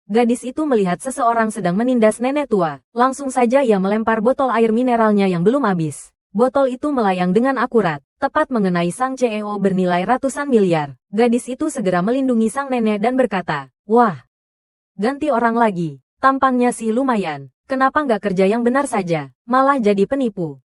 Gadis itu melihat seseorang sedang menindas nenek tua. Langsung saja ia melempar botol air mineralnya yang belum habis. Botol itu melayang dengan akurat, tepat mengenai sang CEO bernilai ratusan miliar. Gadis itu segera melindungi sang nenek dan berkata, "Wah, ganti orang lagi. Tampangnya sih lumayan. Kenapa nggak kerja yang benar saja, malah jadi penipu?"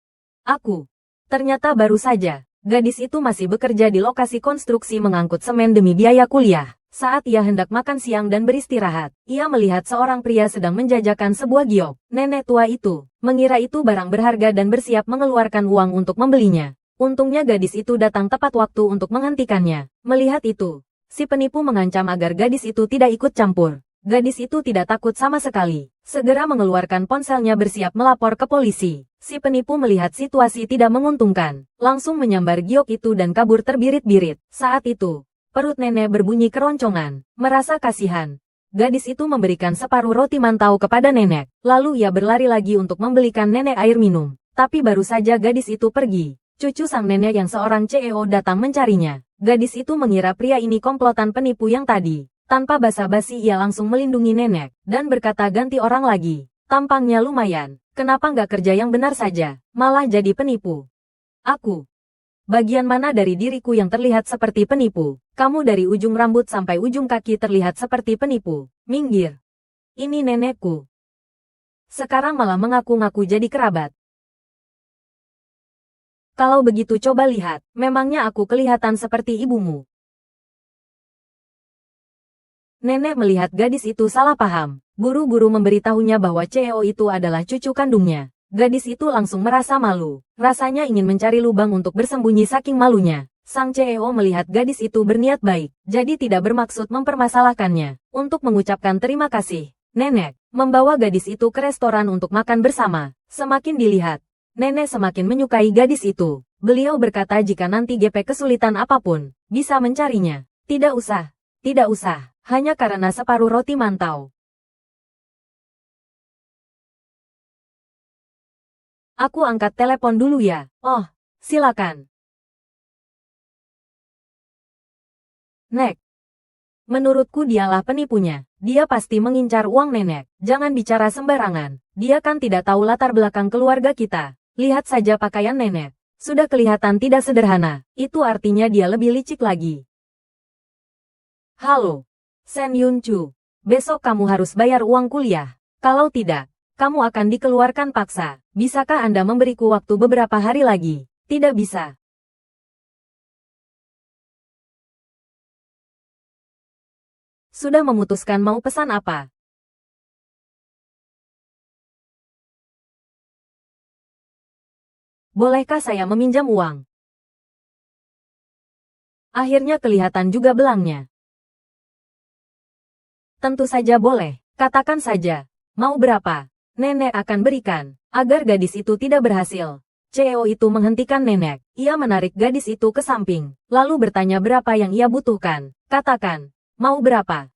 Aku. Ternyata baru saja, gadis itu masih bekerja di lokasi konstruksi mengangkut semen demi biaya kuliah. Saat ia hendak makan siang dan beristirahat, ia melihat seorang pria sedang menjajakan sebuah giok. Nenek tua itu mengira itu barang berharga dan bersiap mengeluarkan uang untuk membelinya. Untungnya gadis itu datang tepat waktu untuk menghentikannya. Melihat itu, si penipu mengancam agar gadis itu tidak ikut campur. Gadis itu tidak takut sama sekali. Segera mengeluarkan ponselnya bersiap melapor ke polisi. Si penipu melihat situasi tidak menguntungkan, langsung menyambar giok itu dan kabur terbirit-birit. Saat itu, perut nenek berbunyi keroncongan. Merasa kasihan, gadis itu memberikan separuh roti mantau kepada nenek. Lalu ia berlari lagi untuk membelikan nenek air minum. Tapi baru saja gadis itu pergi, cucu sang nenek yang seorang CEO datang mencarinya. Gadis itu mengira pria ini komplotan penipu yang tadi. Tanpa basa-basi ia langsung melindungi nenek, dan berkata ganti orang lagi. Tampangnya lumayan, kenapa nggak kerja yang benar saja, malah jadi penipu? Aku. Bagian mana dari diriku yang terlihat seperti penipu? Kamu dari ujung rambut sampai ujung kaki terlihat seperti penipu. Minggir. Ini nenekku. Sekarang malah mengaku-ngaku jadi kerabat. Kalau begitu coba lihat, memangnya aku kelihatan seperti ibumu? Nenek melihat gadis itu salah paham. Buru-buru memberitahunya bahwa CEO itu adalah cucu kandungnya. Gadis itu langsung merasa malu. Rasanya ingin mencari lubang untuk bersembunyi saking malunya. Sang CEO melihat gadis itu berniat baik, jadi tidak bermaksud mempermasalahkannya. Untuk mengucapkan terima kasih, nenek membawa gadis itu ke restoran untuk makan bersama. Semakin dilihat, nenek semakin menyukai gadis itu. Beliau berkata jika nanti GP kesulitan apapun, bisa mencarinya. Tidak usah. Tidak usah. Hanya karena separuh roti mantau. Aku angkat telepon dulu ya. Oh, silakan. Nek. Menurutku dialah penipunya. Dia pasti mengincar uang nenek. Jangan bicara sembarangan. Dia kan tidak tahu latar belakang keluarga kita. Lihat saja pakaian nenek. Sudah kelihatan tidak sederhana. Itu artinya dia lebih licik lagi. Halo. Sen Yun Chu, besok kamu harus bayar uang kuliah. Kalau tidak, kamu akan dikeluarkan paksa. Bisakah Anda memberiku waktu beberapa hari lagi? Tidak bisa. Sudah memutuskan mau pesan apa? Bolehkah saya meminjam uang? Akhirnya kelihatan juga belangnya. Tentu saja boleh, katakan saja. Mau berapa? Nenek akan berikan, agar gadis itu tidak berhasil. CEO itu menghentikan nenek. Ia menarik gadis itu ke samping, lalu bertanya berapa yang ia butuhkan. Katakan, mau berapa?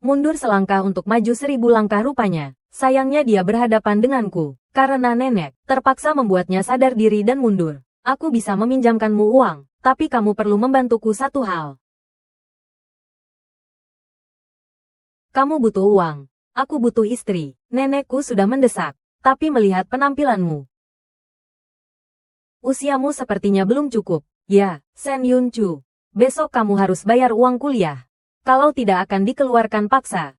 Mundur selangkah untuk maju 1000 langkah rupanya. Sayangnya dia berhadapan denganku. Karena nenek terpaksa membuatnya sadar diri dan mundur. Aku bisa meminjamkanmu uang, tapi kamu perlu membantuku satu hal. Kamu butuh uang. Aku butuh istri. Nenekku sudah mendesak. Tapi melihat penampilanmu, usiamu sepertinya belum cukup. Ya, Sen Yun Chu. Besok kamu harus bayar uang kuliah. Kalau tidak akan dikeluarkan paksa.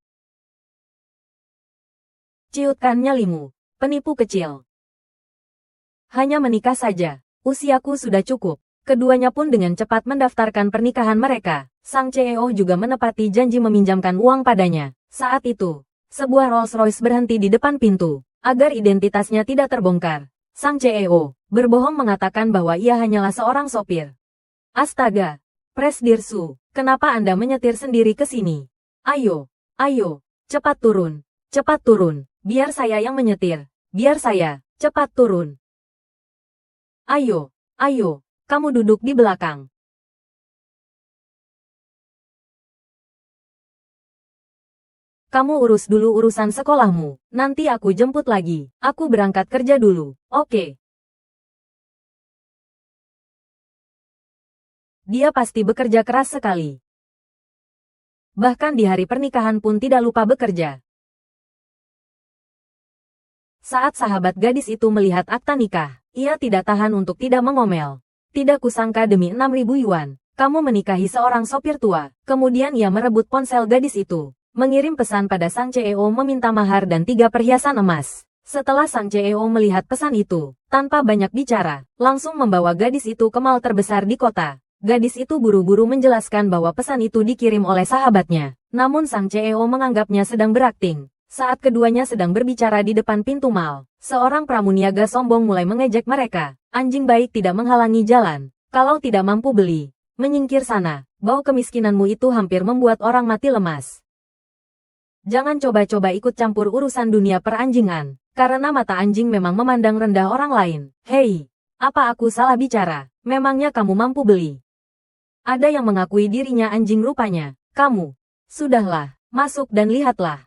Ciutkan nyalimu, penipu kecil. Hanya menikah saja. Usiaku sudah cukup. Keduanya pun dengan cepat mendaftarkan pernikahan mereka. Sang CEO juga menepati janji meminjamkan uang padanya. Saat itu, sebuah Rolls-Royce berhenti di depan pintu. Agar identitasnya tidak terbongkar, sang CEO berbohong mengatakan bahwa ia hanyalah seorang sopir. Astaga, Presdirsu, kenapa Anda menyetir sendiri ke sini? Ayo, ayo, cepat turun, biar saya yang menyetir, biar saya, cepat turun. Ayo, ayo, kamu duduk di belakang. Kamu urus dulu urusan sekolahmu, nanti aku jemput lagi. Aku berangkat kerja dulu, oke? Dia pasti bekerja keras sekali. Bahkan di hari pernikahan pun tidak lupa bekerja. Saat sahabat gadis itu melihat akta nikah, ia tidak tahan untuk tidak mengomel. Tidak kusangka demi 6.000 yuan, kamu menikahi seorang sopir tua. Kemudian ia merebut ponsel gadis itu, mengirim pesan pada sang CEO meminta mahar dan 3 perhiasan emas. Setelah sang CEO melihat pesan itu, tanpa banyak bicara, langsung membawa gadis itu ke mall terbesar di kota. Gadis itu buru-buru menjelaskan bahwa pesan itu dikirim oleh sahabatnya. Namun sang CEO menganggapnya sedang berakting. Saat keduanya sedang berbicara di depan pintu mall, seorang pramuniaga sombong mulai mengejek mereka. Anjing baik tidak menghalangi jalan. Kalau tidak mampu beli, menyingkir sana. Bau kemiskinanmu itu hampir membuat orang mati lemas. Jangan coba-coba ikut campur urusan dunia peranjingan, karena mata anjing memang memandang rendah orang lain. Hei, apa aku salah bicara? Memangnya kamu mampu beli? Ada yang mengakui dirinya anjing rupanya. Kamu. Sudahlah, masuk dan lihatlah.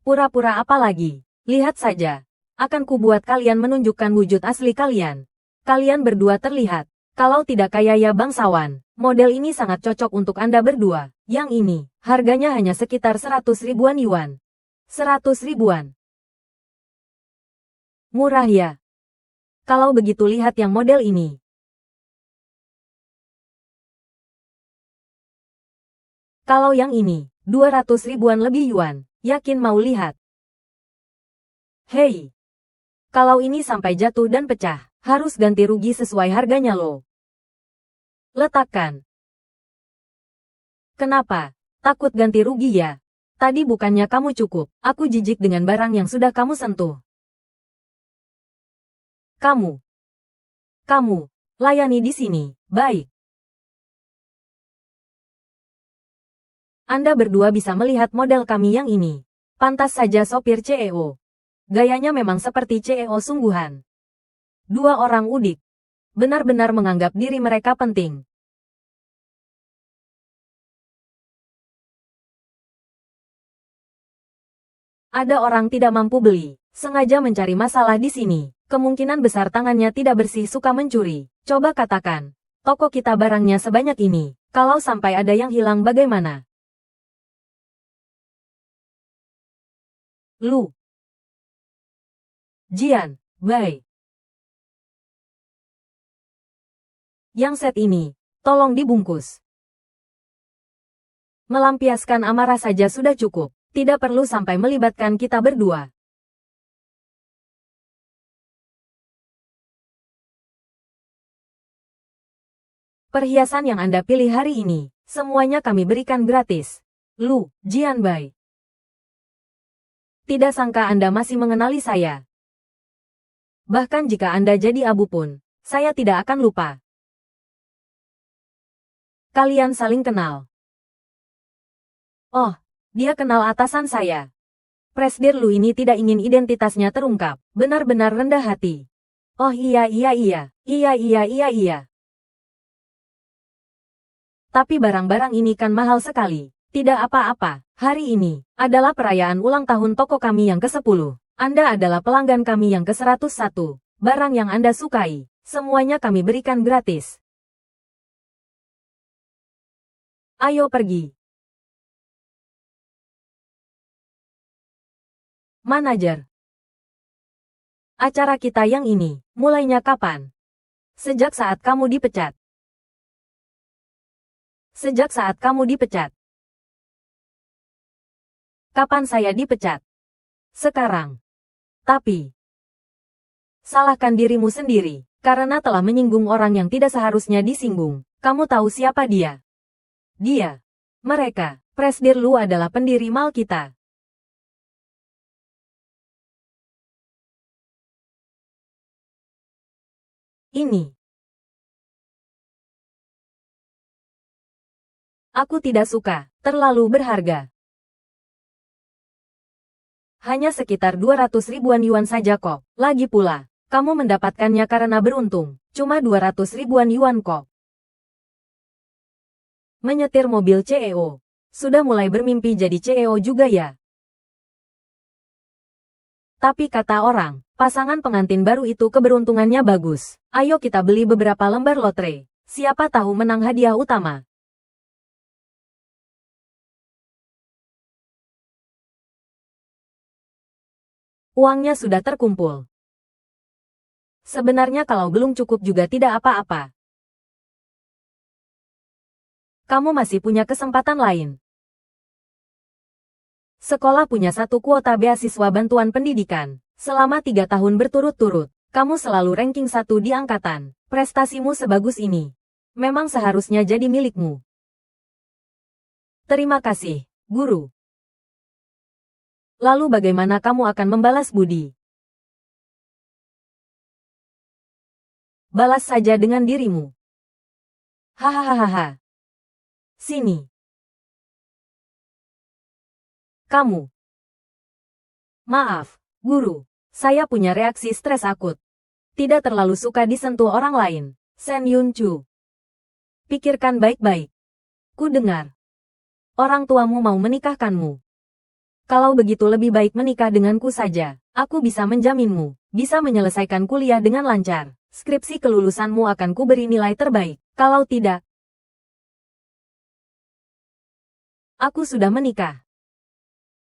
Pura-pura apa lagi? Lihat saja. Akan kubuat kalian menunjukkan wujud asli kalian. Kalian berdua terlihat. Kalau tidak kaya ya bangsawan. Model ini sangat cocok untuk Anda berdua. Yang ini, harganya hanya sekitar 100 ribuan yuan. 100 ribuan. Murah ya? Kalau begitu lihat yang model ini. Kalau yang ini, 200 ribuan lebih yuan. Yakin mau lihat? Hei! Kalau ini sampai jatuh dan pecah, harus ganti rugi sesuai harganya loh. Letakkan. Kenapa? Takut ganti rugi ya? Tadi bukannya kamu cukup, aku jijik dengan barang yang sudah kamu sentuh. Kamu, layani di sini, baik. Anda berdua bisa melihat model kami yang ini. Pantas saja sopir CEO. Gayanya memang seperti CEO sungguhan. Dua orang udik. Benar-benar menganggap diri mereka penting. Ada orang tidak mampu beli, sengaja mencari masalah di sini. Kemungkinan besar tangannya tidak bersih suka mencuri. Coba katakan, toko kita barangnya sebanyak ini. Kalau sampai ada yang hilang bagaimana? Lu. Jian, Wei. Yang set ini, tolong dibungkus. Melampiaskan amarah saja sudah cukup. Tidak perlu sampai melibatkan kita berdua. Perhiasan yang Anda pilih hari ini, semuanya kami berikan gratis. Lu, Jianbai. Tidak sangka Anda masih mengenali saya. Bahkan jika Anda jadi abu pun, saya tidak akan lupa. Kalian saling kenal. Oh, dia kenal atasan saya. Presdir Lu ini tidak ingin identitasnya terungkap, benar-benar rendah hati. Oh iya. Tapi barang-barang ini kan mahal sekali. Tidak apa-apa, hari ini adalah perayaan ulang tahun toko kami yang ke-10. Anda adalah pelanggan kami yang ke-101. Barang yang Anda sukai, semuanya kami berikan gratis. Ayo pergi. Manajer. Acara kita yang ini, mulainya kapan? Sejak saat kamu dipecat. Sejak saat kamu dipecat. Kapan saya dipecat? Sekarang. Tapi, salahkan dirimu sendiri, karena telah menyinggung orang yang tidak seharusnya disinggung. Kamu tahu siapa dia? Dia. Mereka. Presdir Lu adalah pendiri mal kita. Ini. Aku tidak suka, terlalu berharga. Hanya sekitar 200 ribuan yuan saja kok. Lagi pula, kamu mendapatkannya karena beruntung. Cuma 200 ribuan yuan kok. Menyetir mobil CEO. Sudah mulai bermimpi jadi CEO juga ya? Tapi kata orang, Pasangan pengantin baru itu keberuntungannya bagus. Ayo kita beli beberapa lembar lotre. Siapa tahu menang hadiah utama. Uangnya sudah terkumpul. Sebenarnya kalau belum cukup juga tidak apa-apa. Kamu masih punya kesempatan lain. Sekolah punya satu kuota beasiswa bantuan pendidikan. Selama 3 tahun berturut-turut, kamu selalu ranking 1 di angkatan. Prestasimu sebagus ini. Memang seharusnya jadi milikmu. Terima kasih, guru. Lalu bagaimana kamu akan membalas budi? Balas saja dengan dirimu. Hahaha. Sini. Kamu. Maaf, guru. Saya punya reaksi stres akut. Tidak terlalu suka disentuh orang lain. Sen Yun Chu. Pikirkan baik-baik. Ku dengar. Orang tuamu mau menikahkanmu. Kalau begitu lebih baik menikah denganku saja. Aku bisa menjaminmu. Bisa menyelesaikan kuliah dengan lancar. Skripsi kelulusanmu akan kuberi nilai terbaik. Kalau tidak, aku sudah menikah.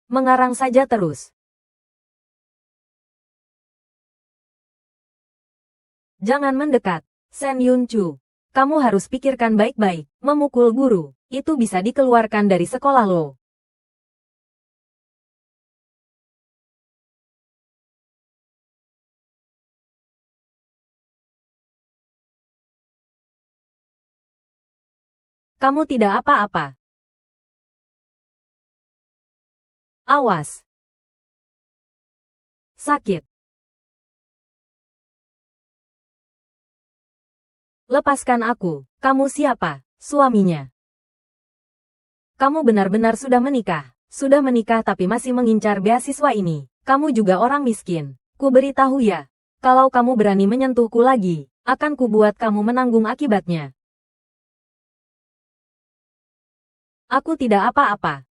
Mengarang saja terus. Jangan mendekat, Sen Yun Chu. Kamu harus pikirkan baik-baik. Memukul guru, itu bisa dikeluarkan dari sekolah lo. Kamu tidak apa-apa. Awas. Sakit. Lepaskan aku. Kamu siapa? Suaminya. Kamu benar-benar sudah menikah. Sudah menikah tapi masih mengincar beasiswa ini. Kamu juga orang miskin. Ku beritahu ya. Kalau kamu berani menyentuhku lagi, akan kubuat kamu menanggung akibatnya. Aku tidak apa-apa.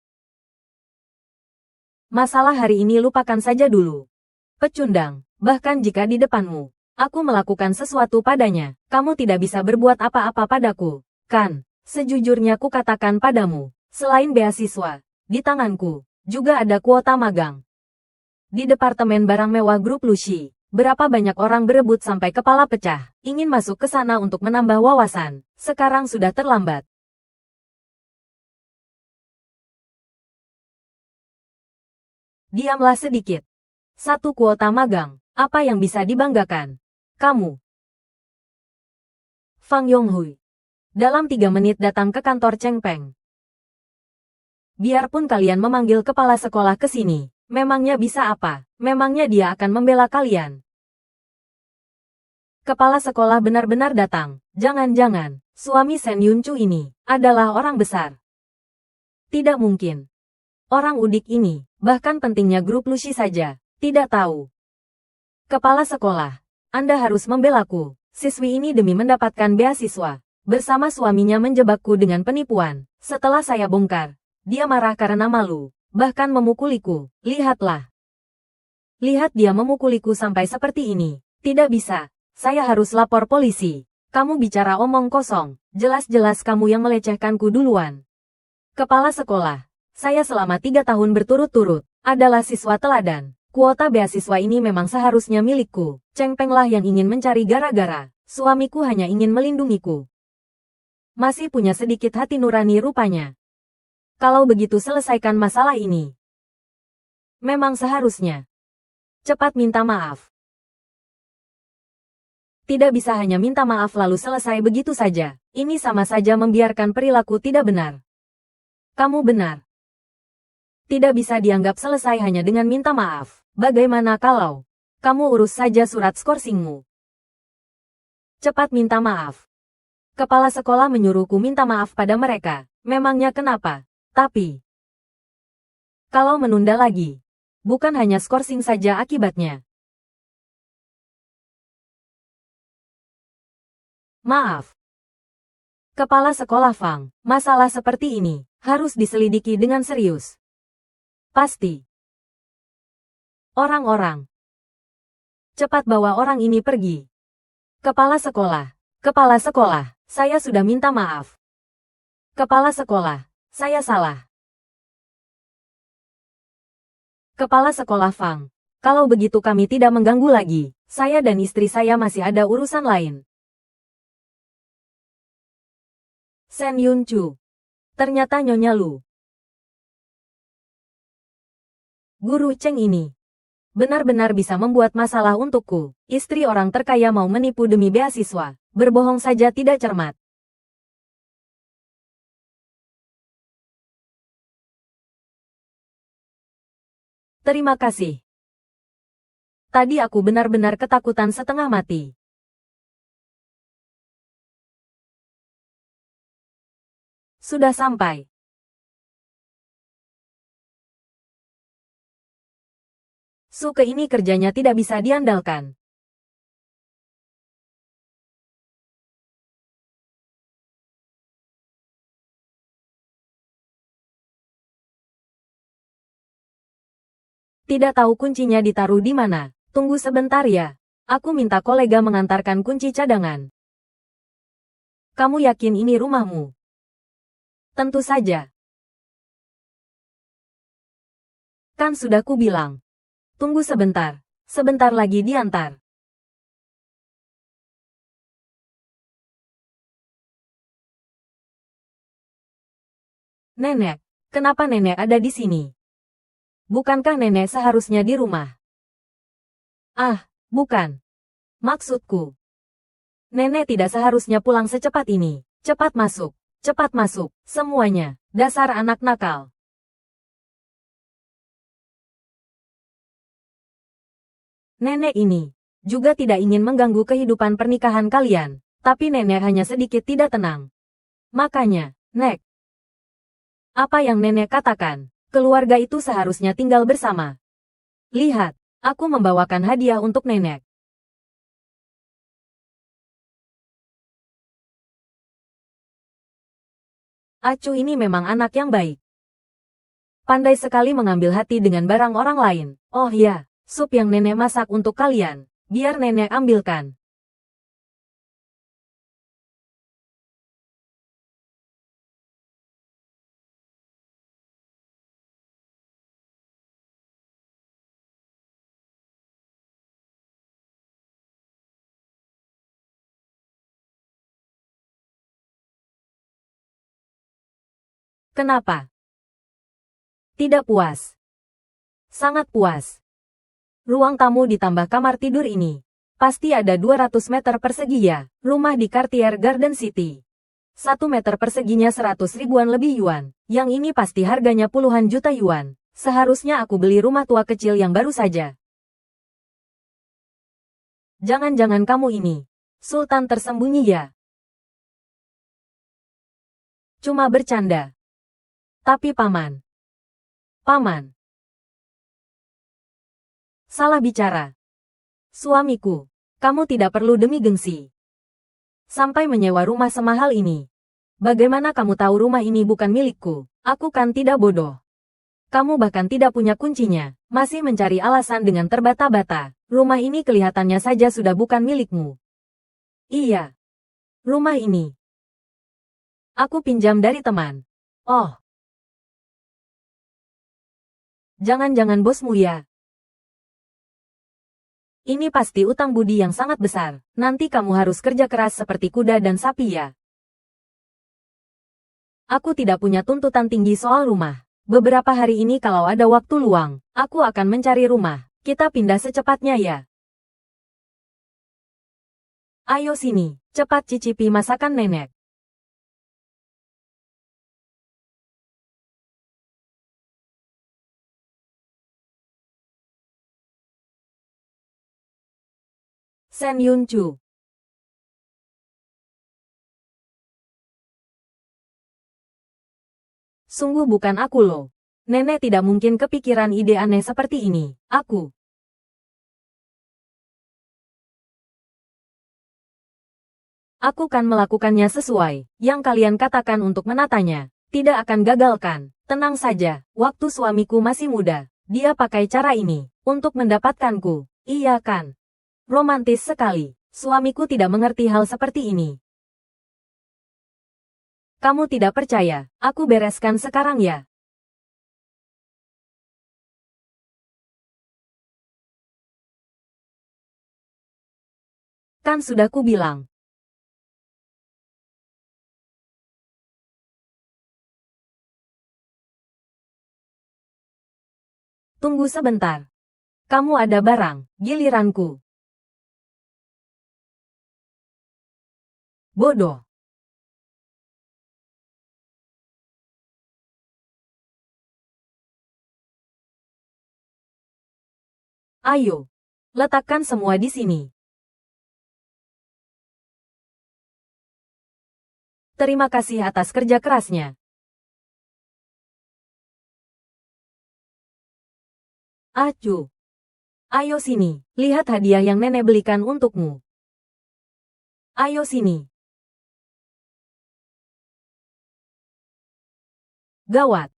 Masalah hari ini lupakan saja dulu. Pecundang, bahkan jika di depanmu aku melakukan sesuatu padanya, kamu tidak bisa berbuat apa-apa padaku, kan? Sejujurnya ku katakan padamu, selain beasiswa, di tanganku, juga ada kuota magang. Di departemen barang mewah grup Lucy, berapa banyak orang berebut sampai kepala pecah, ingin masuk ke sana untuk menambah wawasan, sekarang sudah terlambat. Diamlah sedikit. Satu kuota magang, apa yang bisa dibanggakan? Kamu. Fang Yonghui. Dalam 3 menit datang ke kantor Cheng Peng. Biarpun kalian memanggil kepala sekolah ke sini, memangnya bisa apa? Memangnya dia akan membela kalian? Kepala sekolah benar-benar datang. Jangan-jangan, suami Sen Yun Chu ini adalah orang besar. Tidak mungkin. Orang udik ini, bahkan pentingnya grup Lucy saja, tidak tahu. Kepala sekolah, Anda harus membelaku. Siswi ini demi mendapatkan beasiswa. Bersama suaminya menjebakku dengan penipuan. Setelah saya bongkar, dia marah karena malu, bahkan memukuliku. Lihatlah. Lihat dia memukuliku sampai seperti ini. Tidak bisa. Saya harus lapor polisi. Kamu bicara omong kosong. Jelas-jelas kamu yang melecehkanku duluan. Kepala sekolah. Saya selama 3 tahun berturut-turut adalah siswa teladan. Kuota beasiswa ini memang seharusnya milikku. Cheng Peng lah yang ingin mencari gara-gara. Suamiku hanya ingin melindungiku. Masih punya sedikit hati nurani rupanya. Kalau begitu selesaikan masalah ini. Memang seharusnya. Cepat minta maaf. Tidak bisa hanya minta maaf lalu selesai begitu saja. Ini sama saja membiarkan perilaku tidak benar. Kamu benar. Tidak bisa dianggap selesai hanya dengan minta maaf. Bagaimana kalau kamu urus saja surat skorsingmu? Cepat minta maaf. Kepala sekolah menyuruhku minta maaf pada mereka. Memangnya kenapa? Tapi kalau menunda lagi, bukan hanya skorsing saja akibatnya. Maaf. Kepala sekolah Fang, masalah seperti ini harus diselidiki dengan serius. Pasti. Orang-orang Cepat bawa orang ini pergi. Kepala sekolah. Kepala sekolah, saya sudah minta maaf. Kepala sekolah, saya salah. Kepala sekolah Fang. Kalau begitu kami tidak mengganggu lagi. Saya dan istri saya masih ada urusan lain. Shen Yun Chu. Ternyata Nyonya Lu. Guru Cheng ini benar-benar bisa membuat masalah untukku. Istri orang terkaya mau menipu demi beasiswa. Berbohong saja tidak cermat. Terima kasih. Tadi aku benar-benar ketakutan setengah mati. Sudah sampai. Suke ini kerjanya tidak bisa diandalkan. Tidak tahu kuncinya ditaruh di mana. Tunggu sebentar ya. Aku minta kolega mengantarkan kunci cadangan. Kamu yakin ini rumahmu? Tentu saja. Kan sudah ku bilang. Tunggu sebentar. Sebentar lagi diantar. Nenek, kenapa nenek ada di sini? Bukankah nenek seharusnya di rumah? Ah, bukan. Maksudku, nenek tidak seharusnya pulang secepat ini. Cepat masuk. Cepat masuk. Semuanya. Dasar anak nakal. Nenek ini juga tidak ingin mengganggu kehidupan pernikahan kalian. Tapi nenek hanya sedikit tidak tenang. Makanya, Nek, apa yang nenek katakan? Keluarga itu seharusnya tinggal bersama. Lihat, aku membawakan hadiah untuk nenek. Acu ini memang anak yang baik. Pandai sekali mengambil hati dengan barang orang lain. Oh ya, sup yang nenek masak untuk kalian. Biar nenek ambilkan. Kenapa? Tidak puas. Sangat puas. Ruang tamu ditambah kamar tidur ini. Pasti ada 200 meter persegi ya. Rumah di Cartier Garden City. 1 meter perseginya 100 ribuan lebih yuan. Yang ini pasti harganya puluhan juta yuan. Seharusnya aku beli rumah tua kecil yang baru saja. Jangan-jangan kamu ini Sultan tersembunyi ya? Cuma bercanda. Tapi paman. Paman. Salah bicara. Suamiku, kamu tidak perlu demi gengsi. Sampai menyewa rumah semahal ini. Bagaimana kamu tahu rumah ini bukan milikku? Aku kan tidak bodoh. Kamu bahkan tidak punya kuncinya. Masih mencari alasan dengan terbata-bata. Rumah ini kelihatannya saja sudah bukan milikmu. Iya. Rumah ini aku pinjam dari teman. Oh. Jangan-jangan bosmu ya? Ini pasti utang budi yang sangat besar. Nanti kamu harus kerja keras seperti kuda dan sapi ya. Aku tidak punya tuntutan tinggi soal rumah. Beberapa hari ini kalau ada waktu luang, aku akan mencari rumah. Kita pindah secepatnya ya. Ayo sini, cepat cicipi masakan nenek. Shen Yun Chu. Sungguh bukan aku loh. Nenek tidak mungkin kepikiran ide aneh seperti ini. Aku kan melakukannya sesuai yang kalian katakan untuk menatanya. Tidak akan gagalkan. Tenang saja, waktu suamiku masih muda. Dia pakai cara ini untuk mendapatkanku. Iya kan? Romantis sekali. Suamiku tidak mengerti hal seperti ini. Kamu tidak percaya? Aku bereskan sekarang ya. Kan sudah kubilang. Tunggu sebentar. Kamu ada barang, giliranku. Bodoh. Ayo. Letakkan semua di sini. Terima kasih atas kerja kerasnya. Acu. Ayo sini, lihat hadiah yang nenek belikan untukmu. Ayo sini. Gawat.